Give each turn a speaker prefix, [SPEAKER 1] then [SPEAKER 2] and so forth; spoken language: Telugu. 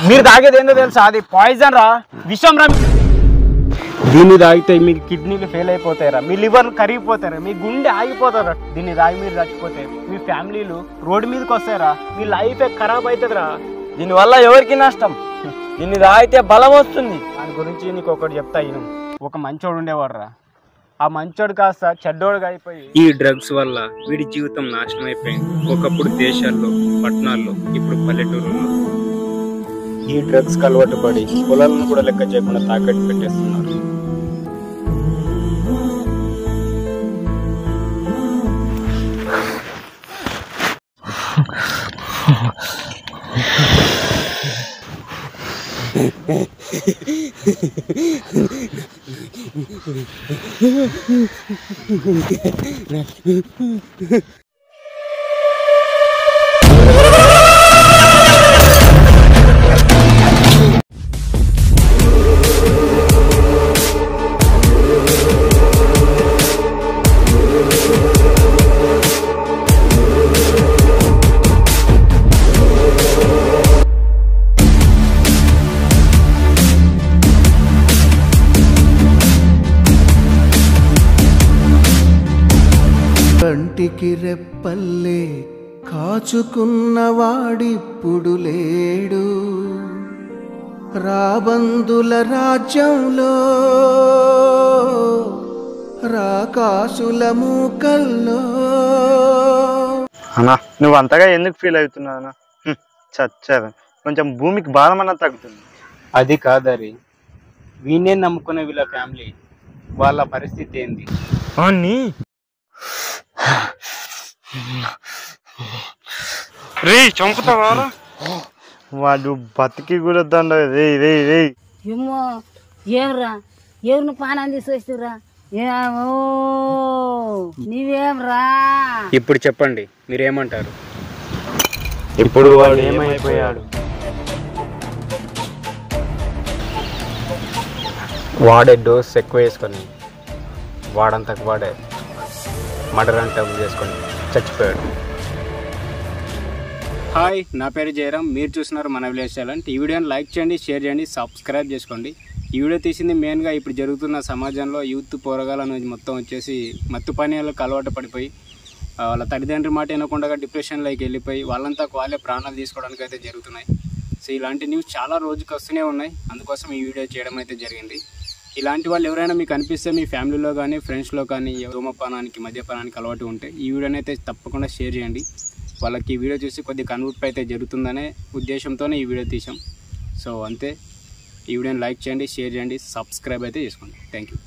[SPEAKER 1] మీరు తాగేది ఏందో తెలుసా? అది పాయిజన్ రా, విషం రా. దీన్ని తాగితే మీ కిడ్నీలు ఫెయిల్ అయిపోతారా, మీ లివర్ కరిగిపోతారా, మీ గుండె ఆగిపోతారా. దీన్ని తాగి మీరు చచ్చిపోతే మీ ఫ్యామిలీలు రోడ్డు మీదకి వస్తారా, మీ లైఫ్ ఖరాబ్ అవుతుందిరా.
[SPEAKER 2] దీనివల్ల ఎవరికి నష్టం? దీన్ని తాగితే బలం వస్తుంది.
[SPEAKER 1] దాని గురించి నీకు ఒకటి చెప్తా. ఈయన ఒక మంచోడు ఉండేవాడు రా, ఆ మంచోడు కాస్త చెడ్డోడుగా అయిపోయి ఈ డ్రగ్స్ వల్ల వీడి జీవితం నాశనం అయిపోయింది. ఒకప్పుడు దేశాల్లో, పట్టణాల్లో, ఇప్పుడు పల్లెటూరుల్లో ఈ డ్రగ్స్ కి అలవాటు పడి పొలాలను కూడా లెక్క చేయకుండా తాకట్టు పెట్టేస్తున్నారు.
[SPEAKER 3] కంటికి రెప్పల్లే కాచుకున్న వాడిప్పుడు లేడు. రాబందుల రాజ్యంలో రాకాసుల మూకల్లో.
[SPEAKER 4] అన్నా నువ్వు అంతగా ఎందుకు ఫీల్ అవుతున్నావు అన్నా? చచ్చారు, కొంచెం భూమికి భారం అన్నా తగ్గుతుంది.
[SPEAKER 1] అది కాదరి, వీణే నమ్ముకునే వీళ్ళ ఫ్యామిలీ, వాళ్ళ పరిస్థితి ఏంది?
[SPEAKER 4] రే చంపుతావా? వాడు బతికి కూడా దండ.
[SPEAKER 5] ఏమో ఏమరా, ఎవరిని పానాన్ని తీసుకొస్తురా? నీవేమ్రా?
[SPEAKER 1] ఇప్పుడు చెప్పండి, మీరేమంటారు?
[SPEAKER 4] ఇప్పుడు వాడు ఏమైపోయాడు?
[SPEAKER 1] వాడే డోస్ ఎక్కువ వేసుకొని వాడంతకు వాడే మర్డర్ అంటే చేసుకొని చచ్చిపోయాడు. హాయ్, నా పేరు జయరాం. మీరు చూస్తున్నారు మన విలేజ్ టాలెంట్. ఈ వీడియోని లైక్ చేయండి, షేర్ చేయండి, సబ్స్క్రైబ్ చేసుకోండి. ఈ వీడియో తీసింది మెయిన్గా ఇప్పుడు జరుగుతున్న సమాజంలో యూత్ పోరగాలను మొత్తం వచ్చేసి మత్తు పానీయాలకు అలవాటు పడిపోయి వాళ్ళ తల్లిదండ్రుల మాట వినకుండా డిప్రెషన్లోకి వెళ్ళిపోయి వాళ్ళంతా వాళ్ళే ప్రాణాలు తీసుకోవడానికి అయితే జరుగుతున్నాయి. సో ఇలాంటి న్యూస్ చాలా రోజుకి వస్తూనే ఉన్నాయి. అందుకోసం ఈ వీడియో చేయడం అయితే జరిగింది. ఇలాంటి వాళ్ళు ఎవరైనా మీకు అనిపిస్తే మీ ఫ్యామిలీలో కానీ ఫ్రెండ్స్లో కానీ ధూమపానానికి మద్యపానానికి అలవాటు ఉంటే ఈ వీడియోని అయితే తప్పకుండా షేర్ చేయండి. వాళ్ళకి ఈ వీడియో చూసి కొద్దిగా కనువిప్పు అయితే జరుగుతుందనే ఉద్దేశంతోనే ఈ వీడియో తీసాం. సో అంతే. ఈ వీడియోని లైక్ చేయండి, షేర్ చేయండి, సబ్స్క్రైబ్ అయితే చేసుకోండి. Thank you.